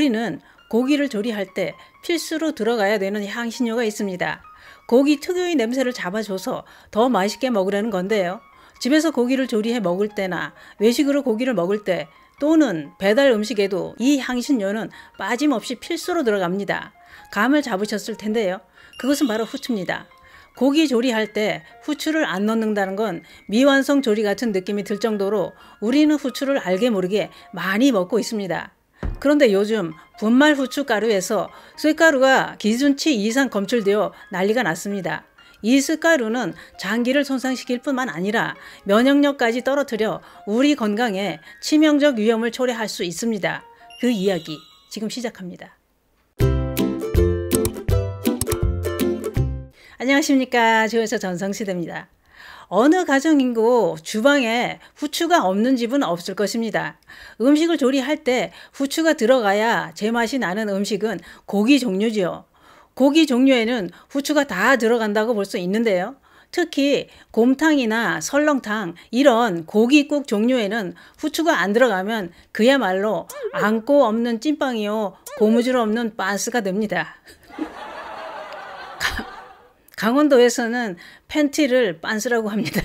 우리는 고기를 조리할 때 필수로 들어가야 되는 향신료가 있습니다. 고기 특유의 냄새를 잡아줘서 더 맛있게 먹으려는 건데요. 집에서 고기를 조리해 먹을 때나 외식으로 고기를 먹을 때 또는 배달 음식에도 이 향신료는 빠짐없이 필수로 들어갑니다. 감을 잡으셨을 텐데요. 그것은 바로 후추입니다. 고기 조리할 때 후추를 안 넣는다는 건 미완성 조리 같은 느낌이 들 정도로 우리는 후추를 알게 모르게 많이 먹고 있습니다. 그런데 요즘 분말 후춧가루에서 쇳가루가 기준치 이상 검출되어 난리가 났습니다. 이 쇳가루는 장기를 손상시킬 뿐만 아니라 면역력까지 떨어뜨려 우리 건강에 치명적 위험을 초래할 수 있습니다. 그 이야기 지금 시작합니다. 안녕하십니까. 조여서 전성시대입니다. 어느 가정인고 주방에 후추가 없는 집은 없을 것입니다. 음식을 조리할 때 후추가 들어가야 제맛이 나는 음식은 고기 종류지요. 고기 종류에는 후추가 다 들어간다고 볼 수 있는데요. 특히 곰탕이나 설렁탕 이런 고기국 종류에는 후추가 안 들어가면 그야말로 안고 없는 찐빵이요 고무줄 없는 빤스가 됩니다. 강원도에서는 팬티를 빤스라고 합니다.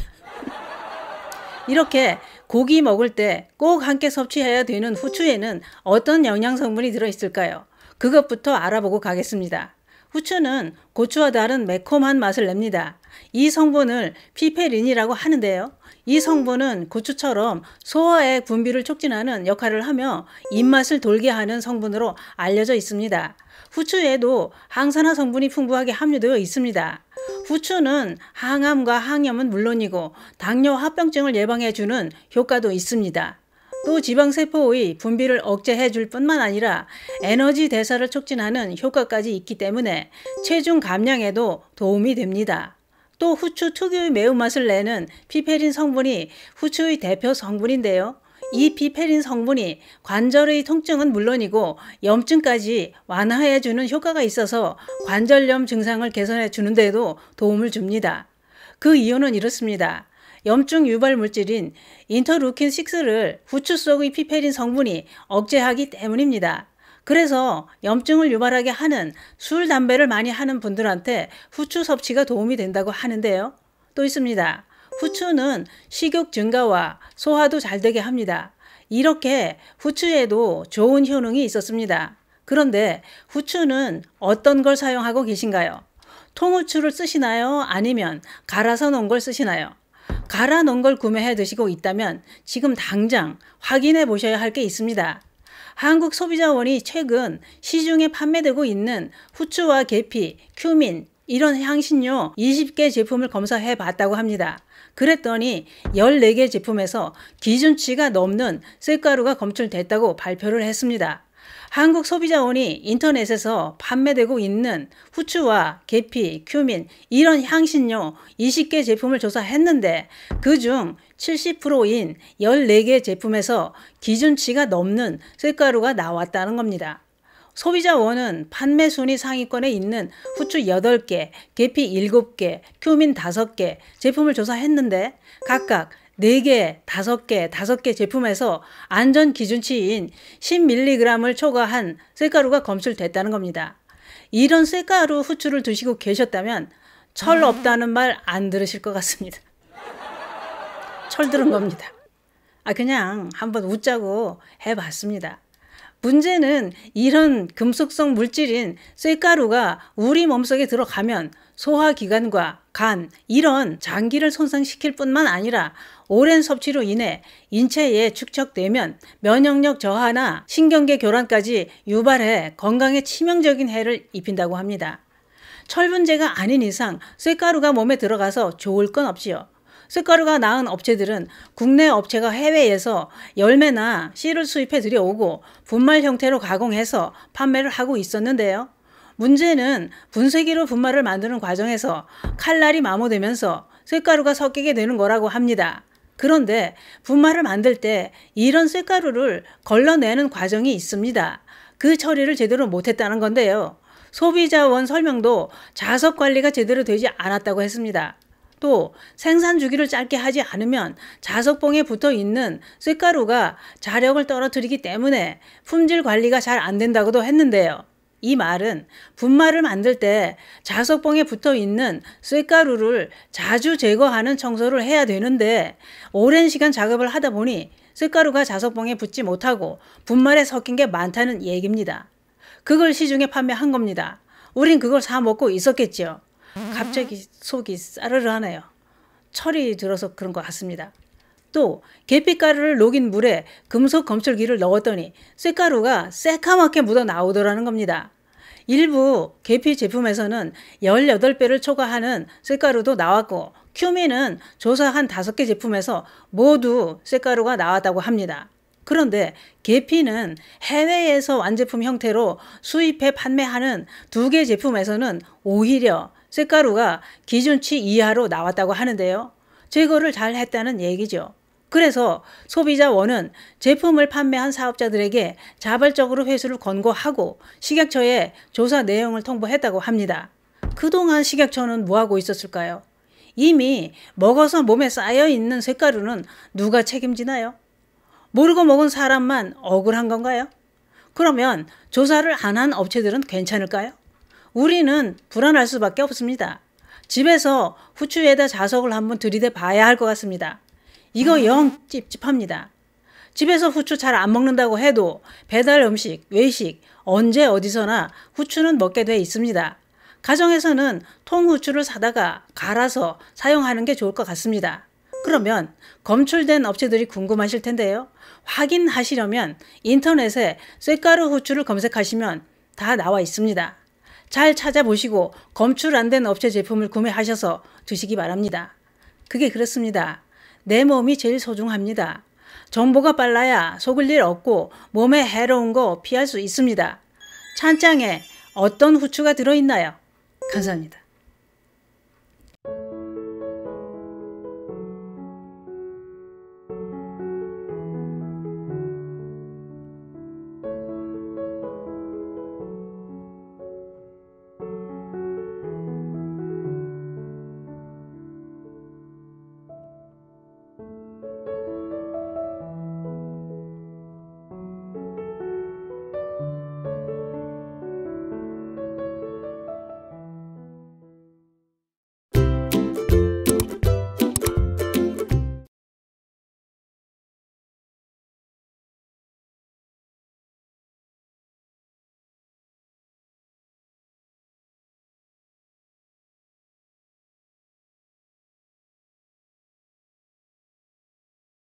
이렇게 고기 먹을 때 꼭 함께 섭취해야 되는 후추에는 어떤 영양성분이 들어있을까요? 그것부터 알아보고 가겠습니다. 후추는 고추와 다른 매콤한 맛을 냅니다. 이 성분을 피페린이라고 하는데요. 이 성분은 고추처럼 소화의 분비를 촉진하는 역할을 하며 입맛을 돌게 하는 성분으로 알려져 있습니다. 후추에도 항산화 성분이 풍부하게 함유되어 있습니다. 후추는 항암과 항염은 물론이고 당뇨 합병증을 예방해주는 효과도 있습니다. 또 지방세포의 분비를 억제해 줄 뿐만 아니라 에너지 대사를 촉진하는 효과까지 있기 때문에 체중 감량에도 도움이 됩니다. 또 후추 특유의 매운맛을 내는 피페린 성분이 후추의 대표 성분인데요. 이 피페린 성분이 관절의 통증은 물론이고 염증까지 완화해주는 효과가 있어서 관절염 증상을 개선해 주는 데도 도움을 줍니다. 그 이유는 이렇습니다. 염증 유발 물질인 인터루킨6를 후추 속의 피페린 성분이 억제하기 때문입니다. 그래서 염증을 유발하게 하는 술, 담배를 많이 하는 분들한테 후추 섭취가 도움이 된다고 하는데요. 또 있습니다. 후추는 식욕 증가와 소화도 잘 되게 합니다. 이렇게 후추에도 좋은 효능이 있었습니다. 그런데 후추는 어떤 걸 사용하고 계신가요? 통후추를 쓰시나요? 아니면 갈아서 놓은 걸 쓰시나요? 갈아 놓은 걸 구매해 드시고 있다면 지금 당장 확인해 보셔야 할 게 있습니다. 한국소비자원이 최근 시중에 판매되고 있는 후추와 계피, 큐민 이런 향신료 20개 제품을 검사해 봤다고 합니다. 그랬더니 14개 제품에서 기준치가 넘는 쇳가루가 검출됐다고 발표를 했습니다. 한국소비자원이 인터넷에서 판매되고 있는 후추와 계피, 큐민 이런 향신료 20개 제품을 조사했는데 그중 70%인 14개 제품에서 기준치가 넘는 쇳가루가 나왔다는 겁니다. 소비자원은 판매 순위 상위권에 있는 후추 8개, 계피 7개, 큐민 5개 제품을 조사했는데 각각 4개, 5개, 5개 제품에서 안전 기준치인 10mg을 초과한 쇳가루가 검출됐다는 겁니다. 이런 쇳가루 후추를 드시고 계셨다면 철 없다는 말 안 들으실 것 같습니다. 철 들은 겁니다. 그냥 한번 웃자고 해봤습니다. 문제는 이런 금속성 물질인 쇳가루가 우리 몸속에 들어가면 소화기관과 간 이런 장기를 손상시킬 뿐만 아니라 오랜 섭취로 인해 인체에 축적되면 면역력 저하나 신경계 교란까지 유발해 건강에 치명적인 해를 입힌다고 합니다. 철분제가 아닌 이상 쇳가루가 몸에 들어가서 좋을 건 없지요. 쇳가루가 나은 업체들은 국내 업체가 해외에서 열매나 씨를 수입해 들여오고 분말 형태로 가공해서 판매를 하고 있었는데요. 문제는 분쇄기로 분말을 만드는 과정에서 칼날이 마모되면서 쇳가루가 섞이게 되는 거라고 합니다. 그런데 분말을 만들 때 이런 쇳가루를 걸러내는 과정이 있습니다. 그 처리를 제대로 못했다는 건데요. 소비자원 설명도 자석 관리가 제대로 되지 않았다고 했습니다. 또 생산 주기를 짧게 하지 않으면 자석봉에 붙어 있는 쇳가루가 자력을 떨어뜨리기 때문에 품질 관리가 잘 안 된다고도 했는데요. 이 말은 분말을 만들 때 자석봉에 붙어 있는 쇳가루를 자주 제거하는 청소를 해야 되는데 오랜 시간 작업을 하다 보니 쇳가루가 자석봉에 붙지 못하고 분말에 섞인 게 많다는 얘기입니다. 그걸 시중에 판매한 겁니다. 우린 그걸 사 먹고 있었겠죠. 갑자기 속이 싸르르하네요. 철이 들어서 그런 것 같습니다. 또 계피가루를 녹인 물에 금속 검출기를 넣었더니 쇳가루가 새카맣게 묻어 나오더라는 겁니다. 일부 계피 제품에서는 18배를 초과하는 쇳가루도 나왔고 큐민은 조사한 5개 제품에서 모두 쇳가루가 나왔다고 합니다. 그런데 계피는 해외에서 완제품 형태로 수입해 판매하는 2개 제품에서는 오히려 쇳가루가 기준치 이하로 나왔다고 하는데요. 제거를 잘 했다는 얘기죠. 그래서 소비자원은 제품을 판매한 사업자들에게 자발적으로 회수를 권고하고 식약처에 조사 내용을 통보했다고 합니다. 그동안 식약처는 뭐하고 있었을까요? 이미 먹어서 몸에 쌓여있는 쇳가루는 누가 책임지나요? 모르고 먹은 사람만 억울한 건가요? 그러면 조사를 안 한 업체들은 괜찮을까요? 우리는 불안할 수밖에 없습니다. 집에서 후추에다 자석을 한번 들이대 봐야 할 것 같습니다. 이거 영 찝찝합니다. 집에서 후추 잘 안 먹는다고 해도 배달 음식, 외식, 언제 어디서나 후추는 먹게 돼 있습니다. 가정에서는 통후추를 사다가 갈아서 사용하는 게 좋을 것 같습니다. 그러면 검출된 업체들이 궁금하실 텐데요. 확인하시려면 인터넷에 쇳가루 후추를 검색하시면 다 나와 있습니다. 잘 찾아보시고 검출 안 된 업체 제품을 구매하셔서 드시기 바랍니다. 그게 그렇습니다. 내 몸이 제일 소중합니다. 정보가 빨라야 속을 일 없고 몸에 해로운 거 피할 수 있습니다. 찬장에 어떤 후추가 들어있나요? 감사합니다.